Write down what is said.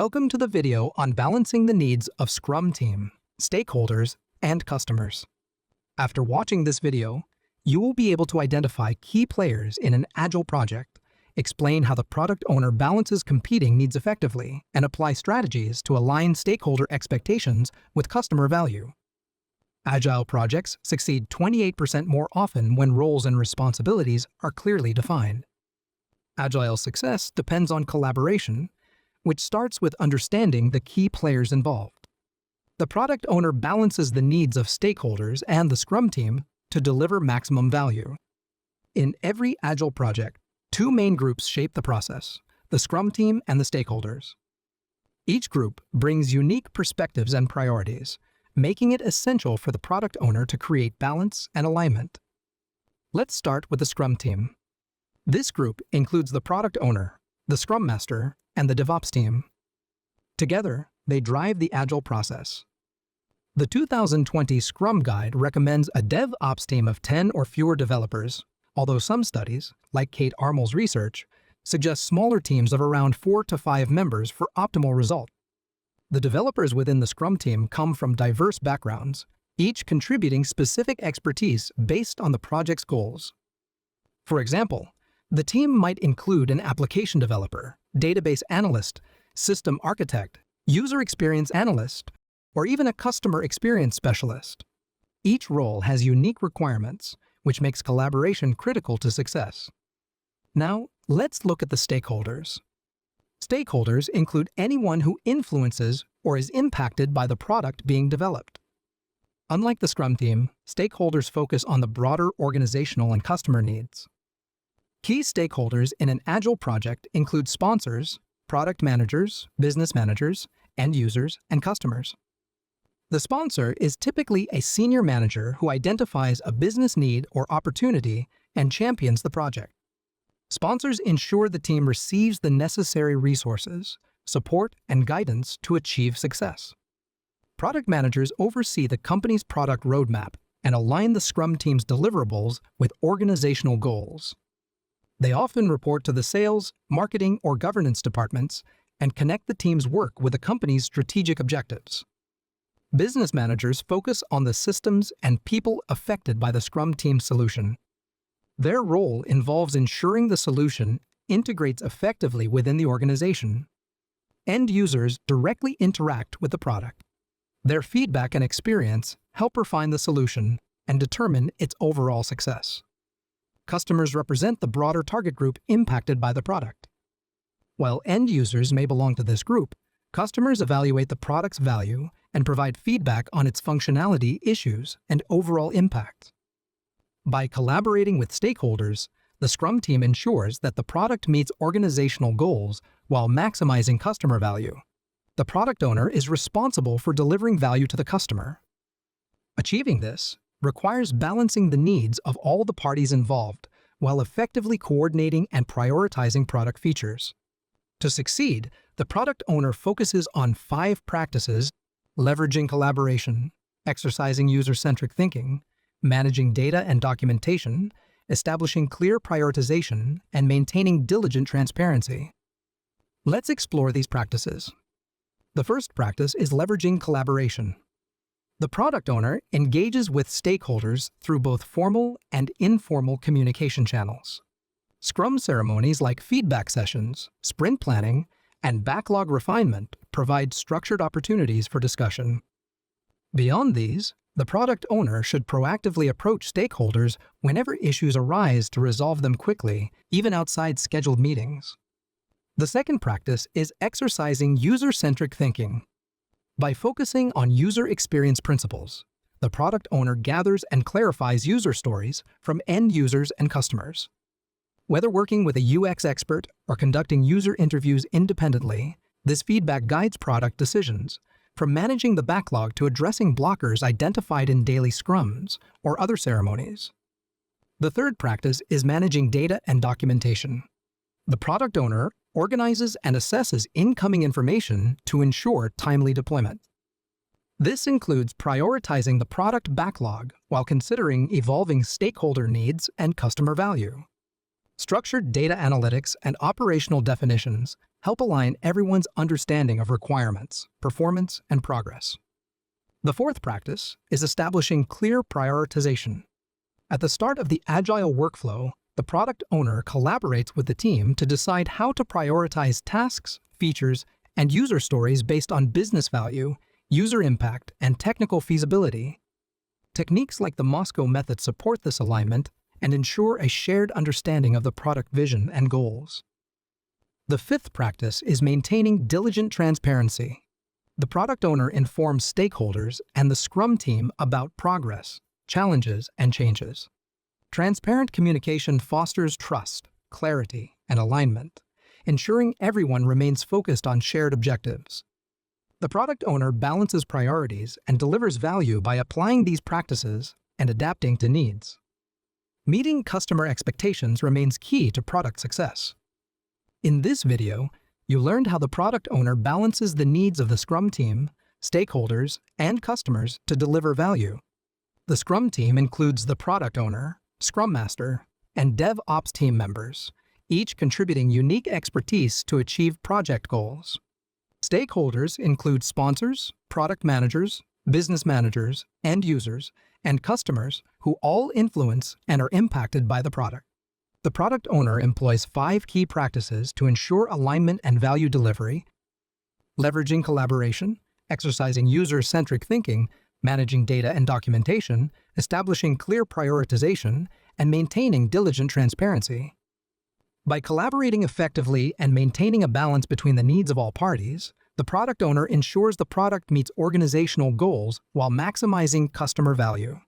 Welcome to the video on balancing the needs of Scrum team, stakeholders, and customers. After watching this video, you will be able to identify key players in an agile project, explain how the product owner balances competing needs effectively, and apply strategies to align stakeholder expectations with customer value. Agile projects succeed 28% more often when roles and responsibilities are clearly defined. Agile success depends on collaboration, which starts with understanding the key players involved. The product owner balances the needs of stakeholders and the Scrum team to deliver maximum value. In every Agile project, two main groups shape the process: the Scrum team and the stakeholders. Each group brings unique perspectives and priorities, making it essential for the product owner to create balance and alignment. Let's start with the Scrum team. This group includes the product owner, the Scrum Master, and the DevOps team. Together, they drive the Agile process. The 2020 Scrum Guide recommends a DevOps team of 10 or fewer developers, although some studies, like Kate Armel's research, suggest smaller teams of around 4 to 5 members for optimal results. The developers within the Scrum team come from diverse backgrounds, each contributing specific expertise based on the project's goals. For example, the team might include an application developer, database analyst, system architect, user experience analyst, or even a customer experience specialist. Each role has unique requirements, which makes collaboration critical to success. Now, let's look at the stakeholders. Stakeholders include anyone who influences or is impacted by the product being developed. Unlike the Scrum team, stakeholders focus on the broader organizational and customer needs. Key stakeholders in an Agile project include sponsors, product managers, business managers, end users, and customers. The sponsor is typically a senior manager who identifies a business need or opportunity and champions the project. Sponsors ensure the team receives the necessary resources, support, and guidance to achieve success. Product managers oversee the company's product roadmap and align the Scrum team's deliverables with organizational goals. They often report to the sales, marketing, or governance departments and connect the team's work with the company's strategic objectives. Business managers focus on the systems and people affected by the Scrum team's solution. Their role involves ensuring the solution integrates effectively within the organization. End users directly interact with the product. Their feedback and experience help refine the solution and determine its overall success. Customers represent the broader target group impacted by the product. While end users may belong to this group, customers evaluate the product's value and provide feedback on its functionality, issues, and overall impact. By collaborating with stakeholders, the Scrum team ensures that the product meets organizational goals while maximizing customer value. The product owner is responsible for delivering value to the customer. Achieving this requires balancing the needs of all the parties involved while effectively coordinating and prioritizing product features. To succeed, the product owner focuses on 5 practices: leveraging collaboration, exercising user-centric thinking, managing data and documentation, establishing clear prioritization, and maintaining diligent transparency. Let's explore these practices. The first practice is leveraging collaboration. The product owner engages with stakeholders through both formal and informal communication channels. Scrum ceremonies like feedback sessions, sprint planning, and backlog refinement provide structured opportunities for discussion. Beyond these, the product owner should proactively approach stakeholders whenever issues arise to resolve them quickly, even outside scheduled meetings. The second practice is exercising user-centric thinking. By focusing on user experience principles, the product owner gathers and clarifies user stories from end users and customers. Whether working with a UX expert or conducting user interviews independently, this feedback guides product decisions, from managing the backlog to addressing blockers identified in daily scrums or other ceremonies. The third practice is managing data and documentation. The product owner organizes and assesses incoming information to ensure timely deployment. This includes prioritizing the product backlog while considering evolving stakeholder needs and customer value. Structured data analytics and operational definitions help align everyone's understanding of requirements, performance, and progress. The fourth practice is establishing clear prioritization. At the start of the agile workflow, the product owner collaborates with the team to decide how to prioritize tasks, features, and user stories based on business value, user impact, and technical feasibility. Techniques like the Moscow method support this alignment and ensure a shared understanding of the product vision and goals. The fifth practice is maintaining diligent transparency. The product owner informs stakeholders and the Scrum team about progress, challenges, and changes. Transparent communication fosters trust, clarity, and alignment, ensuring everyone remains focused on shared objectives. The product owner balances priorities and delivers value by applying these practices and adapting to needs. Meeting customer expectations remains key to product success. In this video, you learned how the product owner balances the needs of the Scrum team, stakeholders, and customers to deliver value. The Scrum team includes the product owner, Scrum Master, and DevOps team members, each contributing unique expertise to achieve project goals. Stakeholders include sponsors, product managers, business managers, end users, and customers who all influence and are impacted by the product. The product owner employs 5 key practices to ensure alignment and value delivery: leveraging collaboration, exercising user-centric thinking, managing data and documentation, establishing clear prioritization, and maintaining diligent transparency. By collaborating effectively and maintaining a balance between the needs of all parties, the product owner ensures the product meets organizational goals while maximizing customer value.